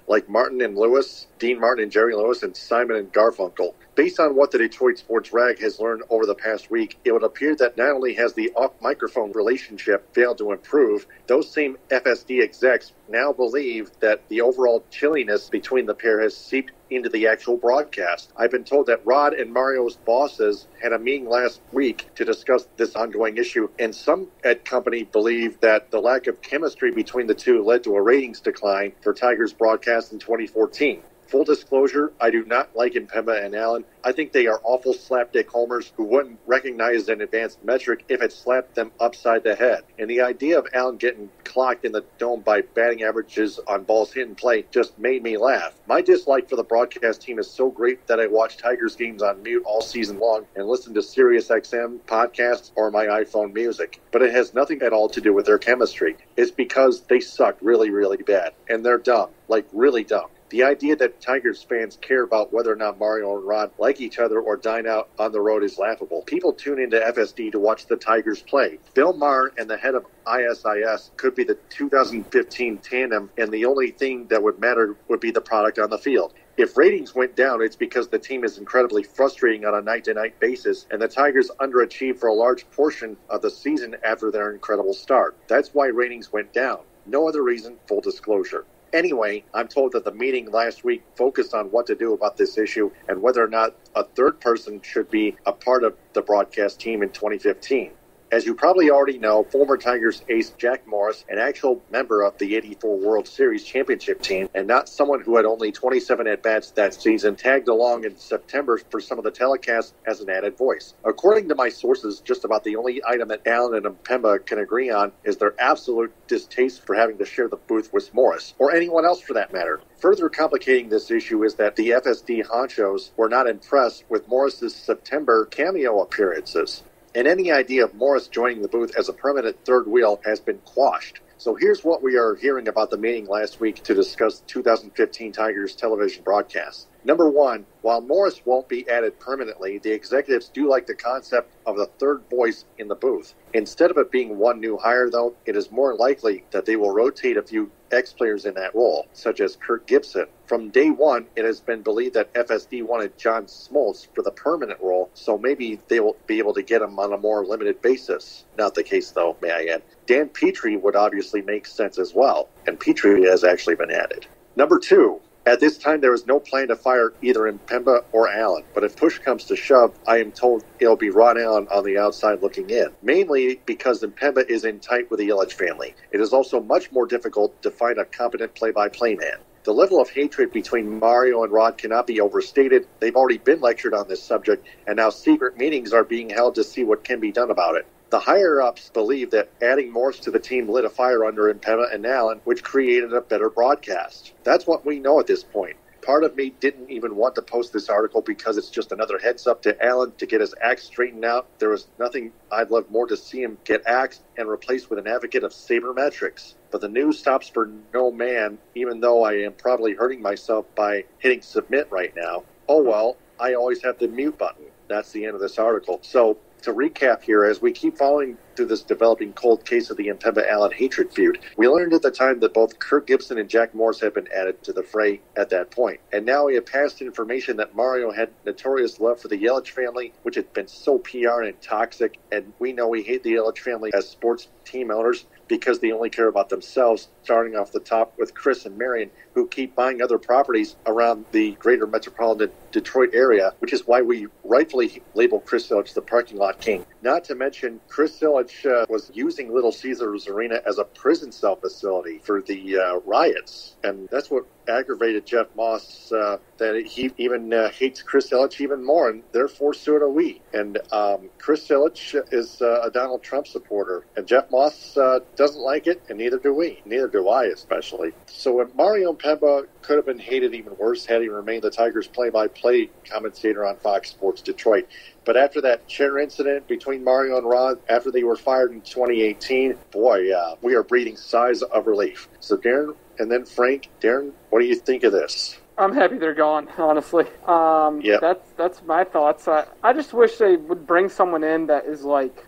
Like Martin and Lewis, Dean Martin Martin and Jerry Lewis and Simon and Garfunkel. Based on what the Detroit Sports Rag has learned over the past week, it would appear that not only has the off-microphone relationship failed to improve, those same FSD execs now believe that the overall chilliness between the pair has seeped into the actual broadcast. I've been told that Rod and Mario's bosses had a meeting last week to discuss this ongoing issue, and some at company believe that the lack of chemistry between the two led to a ratings decline for Tigers broadcast in 2014. Full disclosure, I do not like Impemba and Allen. I think they are awful slapdick homers who wouldn't recognize an advanced metric if it slapped them upside the head. And the idea of Allen getting clocked in the dome by batting averages on balls hit and play just made me laugh. My dislike for the broadcast team is so great that I watch Tigers games on mute all season long and listen to Sirius XM podcasts or my iPhone music. But it has nothing at all to do with their chemistry. It's because they suck really, really bad. And they're dumb, like really dumb. The idea that Tigers fans care about whether or not Mario and Rod like each other or dine out on the road is laughable. People tune into FSD to watch the Tigers play. Bill Maher and the head of ISIS could be the 2015 tandem, and the only thing that would matter would be the product on the field. If ratings went down, it's because the team is incredibly frustrating on a night-to-night basis, and the Tigers underachieved for a large portion of the season after their incredible start. That's why ratings went down. No other reason, full disclosure. Anyway, I'm told that the meeting last week focused on what to do about this issue and whether or not a third person should be a part of the broadcast team in 2015. As you probably already know, former Tigers ace Jack Morris, an actual member of the '84 World Series championship team, and not someone who had only 27 at-bats that season, tagged along in September for some of the telecasts as an added voice. According to my sources, just about the only item that Allen and Impemba can agree on is their absolute distaste for having to share the booth with Morris, or anyone else for that matter. Further complicating this issue is that the FSD honchos were not impressed with Morris's September cameo appearances. And any idea of Morris joining the booth as a permanent third wheel has been quashed. So here's what we are hearing about the meeting last week to discuss 2015 Tigers television broadcast. Number one, while Morris won't be added permanently, the executives do like the concept of the third voice in the booth. Instead of it being one new hire, though, it is more likely that they will rotate a few ex-players in that role, such as Kirk Gibson. From day one, it has been believed that FSD wanted John Smoltz for the permanent role, so maybe they will be able to get him on a more limited basis. Not the case, though, may I add. Dan Petrie would obviously make sense as well, and Petrie has actually been added. Number two, at this time, there is no plan to fire either Impemba or Allen, but if push comes to shove, I am told it'll be Ron Allen on the outside looking in, mainly because Impemba is in tight with the Ilitch family. It is also much more difficult to find a competent play-by-play man. The level of hatred between Mario and Rod cannot be overstated. They've already been lectured on this subject, and now secret meetings are being held to see what can be done about it. The higher-ups believe that adding Morris to the team lit a fire under Impemba and Allen, which created a better broadcast. That's what we know at this point. Part of me didn't even want to post this article because it's just another heads-up to Allen to get his act straightened out. There was nothing I'd love more to see him get axed and replaced with an advocate of sabermetrics. But the news stops for no man, even though I am probably hurting myself by hitting submit right now. Oh well, I always have the mute button. That's the end of this article. So, to recap here, as we keep following through this developing cold case of the Impemba-Allen hatred feud, we learned at the time that both Kirk Gibson and Jack Morris had been added to the fray at that point. And now we have past information that Mario had notorious love for the Ilitch family, which had been so PR and toxic, and we know we hate the Ilitch family as sports team owners because they only care about themselves, starting off the top with Chris and Marion, who keep buying other properties around the greater metropolitan Detroit area, which is why we rightfully label Chris Ilitch the parking lot king. Not to mention, Chris Ilitch was using Little Caesars Arena as a prison cell facility for the riots, and that's what aggravated Jeff Moss, that he even hates Chris Ilitch even more, and therefore so do we. And Chris Ilitch is a Donald Trump supporter, and Jeff Moss doesn't like it, and neither do we. Neither do I, especially. So Mario Impemba could have been hated even worse had he remained the Tigers' play-by-play commentator on Fox Sports Detroit. But after that chair incident between Mario and Rod, after they were fired in 2018, boy, we are breathing sighs of relief. So Darren, and then Frank. Darren, what do you think of this? I'm happy they're gone, honestly. Yep. That's my thoughts. I just wish they would bring someone in that is like,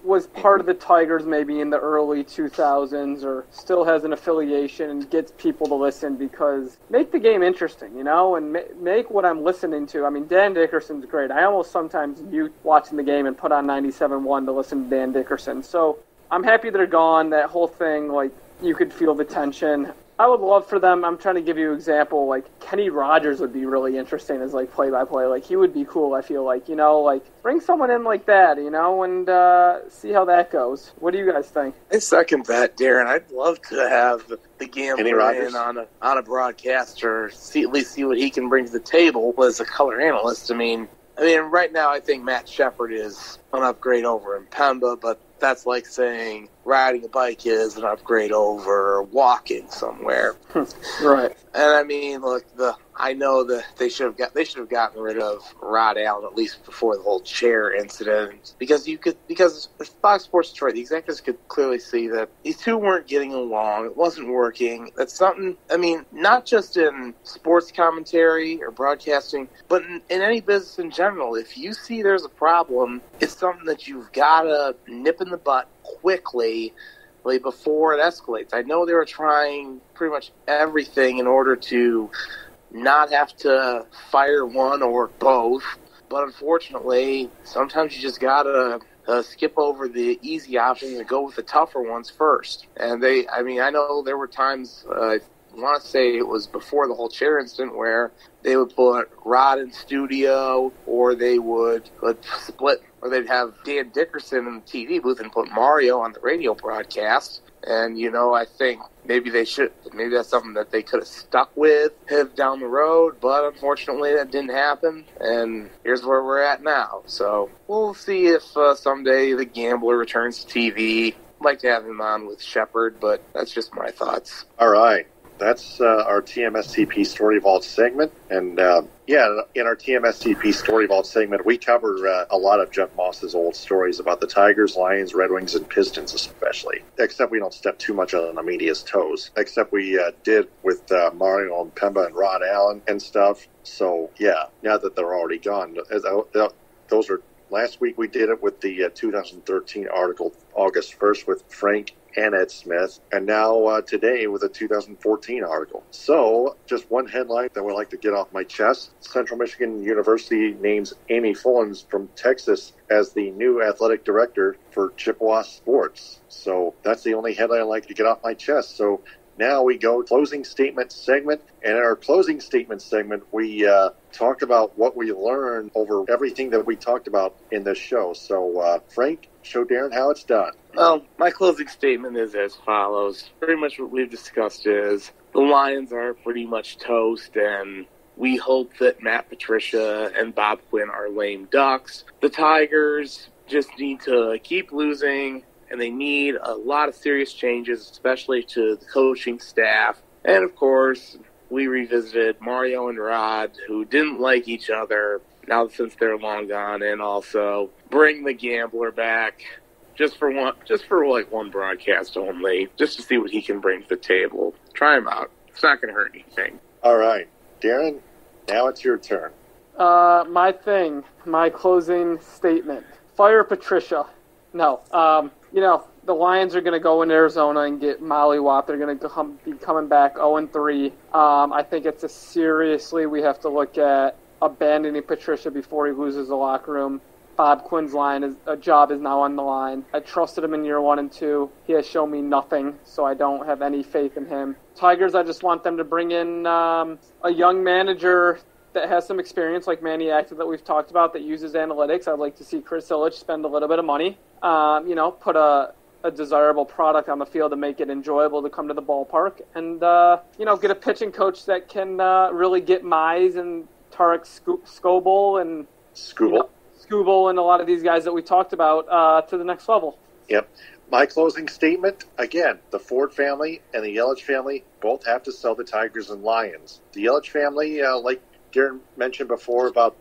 was part of the Tigers maybe in the early 2000s or still has an affiliation and gets people to listen, because make the game interesting, and make what I'm listening to. I mean, Dan Dickerson's great. I almost sometimes mute watching the game and put on 97.1 to listen to Dan Dickerson. So I'm happy they're gone. That whole thing, like, you could feel the tension. I would love for them. I'm trying to give you an example. Like, Kenny Rogers would be really interesting as, like, play-by-play. Like, he would be cool, I feel like. Bring someone in like that, and see how that goes. What do you guys think? I second that, Darren. I'd love to have the gambler in on a broadcast, or at least see what he can bring to the table as a color analyst. I mean, right now I think Matt Shepard is an upgrade over Impemba, but that's like saying riding a bike is an upgrade over walking somewhere. Right. And I mean, look, I know that they should have gotten rid of Rod Allen at least before the whole chair incident, because Fox Sports Detroit, the executives could clearly see that these two weren't getting along. It wasn't working. That's something. I mean, not just in sports commentary or broadcasting, but in any business in general. If you see there's a problem, it's something that you've got to nip in the butt quickly before it escalates. I know they were trying pretty much everything in order to not have to fire one or both, but unfortunately, sometimes you just gotta skip over the easy options and go with the tougher ones first. And I know there were times, I want to say it was before the whole chair incident, where they would put Rod in studio, or they would split, or they'd have Dan Dickerson in the TV booth and put Mario on the radio broadcast. And, I think maybe that's something that they could have stuck with down the road, but unfortunately that didn't happen, and here's where we're at now. So we'll see if someday the Gambler returns to TV. I'd like to have him on with Shepard, but that's just my thoughts. All right. That's our TMSTP Story Vault segment. And, in our TMSTP Story Vault segment, we cover a lot of Jeff Moss's old stories about the Tigers, Lions, Red Wings, and Pistons especially. Except we don't step too much on the media's toes. Except we did with Mario and Impemba and Rod Allen and stuff. So, now that they're already gone, those are... Last week we did it with the 2013 article, August 1st, with Frank and Ed Smith, and now today with a 2014 article. So, just one headline that I would like to get off my chest. Central Michigan University names Amy Fullins from Texas as the new athletic director for Chippewa sports. So, that's the only headline I'd like to get off my chest. So, now we go closing statement segment, and in our closing statement segment, we talked about what we learned over everything that we talked about in this show. So, Frank, show Darren how it's done. Well, my closing statement is as follows. Pretty much what we've discussed is the Lions are pretty much toast, and we hope that Matt Patricia and Bob Quinn are lame ducks. The Tigers just need to keep losing, and they need a lot of serious changes, especially to the coaching staff. And, of course, we revisited Mario and Rod, who didn't like each other now since they're long gone, and also bring the Gambler back just for one broadcast only, just to see what he can bring to the table. Try him out. It's not going to hurt anything. All right. Darren, now it's your turn. My closing statement. Fire Patricia. No. The Lions are going to go in Arizona and get mollywopped. They're going to be coming back 0-3. I think we have to look at abandoning Patricia before he loses the locker room. Bob Quinn's job is now on the line. I trusted him in year 1 and 2. He has shown me nothing, so I don't have any faith in him. Tigers, I just want them to bring in a young manager that has some experience, like Manny Active that we've talked about, that uses analytics. I'd like to see Chris Ilitch spend a little bit of money, put a desirable product on the field to make it enjoyable to come to the ballpark, and, get a pitching coach that can really get Mize and Tarek Skubal and Skubal and a lot of these guys that we talked about to the next level. Yep. My closing statement, again, the Ford family and the Yelich family both have to sell the Tigers and Lions. The Yelich family, like Darren mentioned before about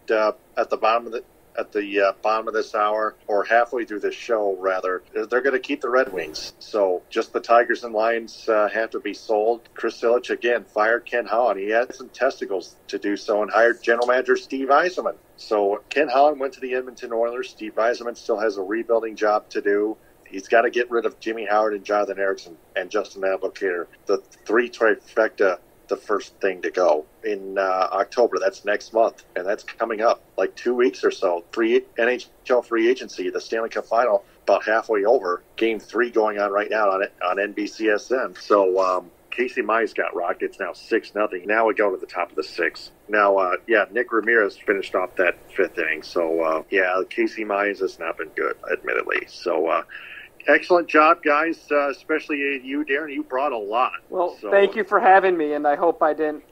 at the bottom of at the bottom of this hour, or halfway through this show, rather, they're going to keep the Red Wings. So just the Tigers and Lions have to be sold. Chris Ilitch, again, fired Ken Holland. He had some testicles to do so and hired general manager Steve Yzerman. So Ken Holland went to the Edmonton Oilers. Steve Yzerman still has a rebuilding job to do. He's got to get rid of Jimmy Howard and Jonathan Ericsson and Justin Abdelkader. The three trifecta, the first thing to go in October. That's next month, and that's coming up like 2 weeks or so. NHL free agency, the Stanley Cup final, about halfway over. Game 3 going on right now on NBCSN. So Casey Mize got rocked. It's now 6-0. Now we go to the top of the 6th. Now, Nick Ramirez finished off that 5th inning. So, Casey Mize has not been good, admittedly. So, excellent job, guys, especially you, Darren. You brought a lot. Well, thank you for having me, and I hope I didn't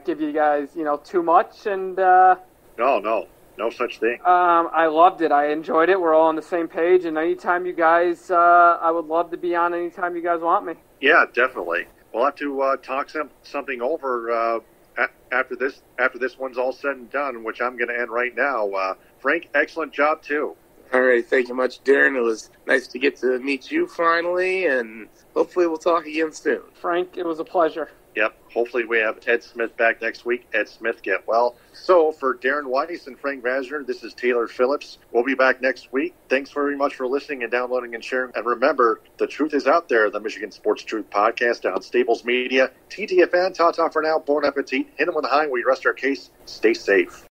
give you guys, too much. And No such thing. I loved it. I enjoyed it. We're all on the same page, and anytime you guys, I would love to be on anytime you guys want me. Yeah, definitely. We'll have to talk something over after this one's all said and done, which I'm going to end right now. Frank, excellent job, too. All right, thank you much, Darren. It was nice to get to meet you finally, and hopefully we'll talk again soon. Frank, it was a pleasure. Yep, hopefully we have Ed Smith back next week. Ed Smith, get well. So for Darren Weiss and Frank Vasner, this is Taylor Phillips. We'll be back next week. Thanks very much for listening and downloading and sharing. And remember, the truth is out there, the Michigan Sports Truth Podcast on Staples Media. TTFN, ta-ta for now, bon appetit. Hit them with a high, we rest our case. Stay safe.